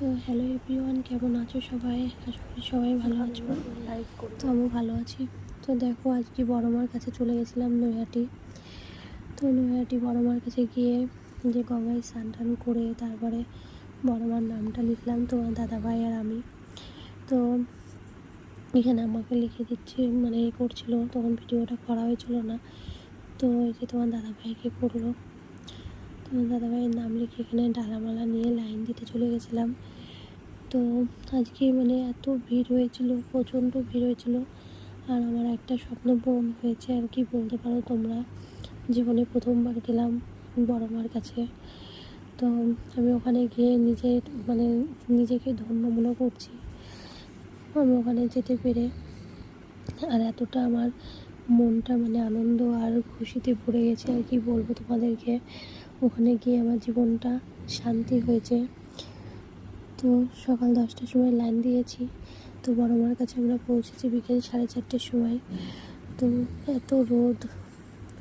তো hello everyone, কেমন আছো সবাই? আশা করি সবাই ভালো আছো। তো আমিও ভালো আছি। তো দেখো, আজকে বড় মার কাছে চলে গেছিলাম নৈহাটি। তো নৈহাটি বড় মার কাছে গিয়ে যে গঙ্গায় স্নান টান করে তারপরে বড় মার নামটা লিখলাম, তোমার দাদাভাই আর আমি। তো এখানে আমাকে লিখে দিচ্ছে, মানে করছিল, তখন ভিডিওটা করা হয়েছিল না। তো এই যে তোমার দাদাভাইকে করলো, তোমার দাদাভাইয়ের নাম লিখে এখানে ডালামালা নিয়ে লাইন দিতে চলে গেছিলাম। তো আজকে মানে এত ভিড় হয়েছিল, প্রচণ্ড ভিড় হয়েছিল। আর আমার একটা স্বপ্ন পূরণ হয়েছে আর কি বলতে পারো তোমরা। জীবনে প্রথমবার গেলাম বড় মার কাছে। তো আমি ওখানে গিয়ে নিজেকে ধন্য মনে করছি আমি ওখানে যেতে পেরে। আর এতটা আমার মনটা আনন্দ আর খুশিতে ভরে গেছে আর কি বলবো তোমাদেরকে। ওখানে গিয়ে আমার জীবনটা শান্তি হয়েছে। তো সকাল 10টার সময় লাইন দিয়েছি। তো বড় মার কাছে আমরা পৌঁছেছি বিকেল 4:30টার সময়। তো এত রোদ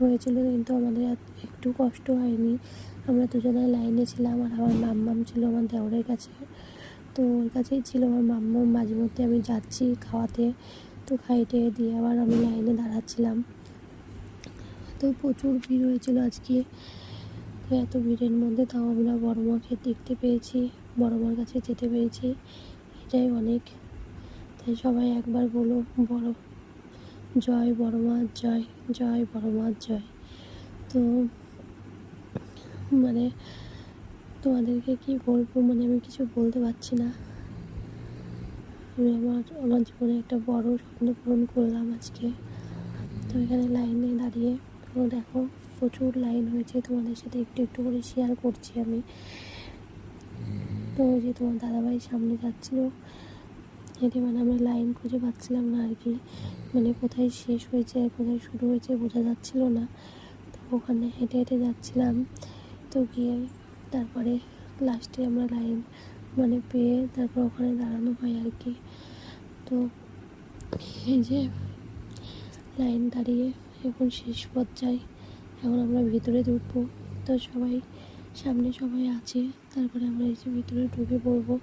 হয়েছিল কিন্তু আমাদের একটু কষ্ট হয়নি। আমরা দুজনে লাইনে ছিলাম আর আমার মাম্মাম ছিল আমার দেওরের কাছে। তো ওর কাছেই ছিল আমার মাম্মাম। মাঝে মধ্যে আমি যাচ্ছি খাওয়াতে, তো খাইতে দিয়ে আবার আমি লাইনে দাঁড়াচ্ছিলাম। তো প্রচুর ভিড় হয়েছিল আজকে। তো এত ভিড়ের মধ্যে তাও আমরা বড় মাকে দেখতে পেয়েছি, বড় মার কাছে যেতে পেরেছি, এটাই অনেক। তাই সবাই একবার বলো, বড় জয় বড় মার জয়, জয় বড় মার জয়। তো তোমাদেরকে কি বলবো, আমি কিছু বলতে পারছি না। আমি আমার জীবনে একটা বড় স্বপ্ন পূরণ করলাম আজকে। তো এখানে লাইনে দাঁড়িয়ে পুরো দেখো প্রচুর লাইন হয়েছে, তোমাদের সাথে একটু একটু করে শেয়ার করছি আমি। তো যে তোমার দাদাভাই সামনে যাচ্ছিলো হেঁটে, আমরা লাইন খুঁজে পাচ্ছিলাম না আর কি, কোথায় শেষ হয়েছে আর কোথায় শুরু হয়েছে বোঝা যাচ্ছিল না। তো ওখানে হেঁটে হেঁটে যাচ্ছিলাম। তো গিয়ে তারপরে লাস্টে আমরা লাইন পেয়ে তারপর ওখানে দাঁড়ানো হয় আর কি। তো এই যে লাইন দাঁড়িয়ে এখন শেষ পর্যায়ে, এখন আমরা ভিতরে ঢুকবো। তো সামনে সবাই আছে, তারপরে আমরা এই যে ভিতরে ঢুকে পড়বো।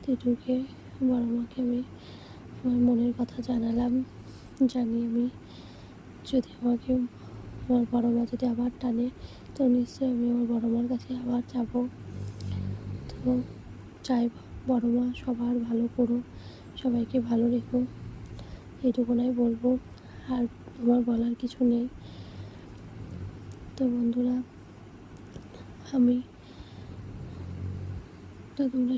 তো ঢুকে বড় মাকে আমি আমার মনের কথা জানালাম। আমি যদি আমার বড় মা যদি আবার টানে, তো নিশ্চয়ই আমি আমার বড় মার কাছে আবার যাব। তো চাই বড় মা সবার ভালো করো, সবাইকে ভালো রেখো, এইটুকুনাই বলবো। আর আমার বলার কিছু নেই। তো বন্ধুরা, তোমরা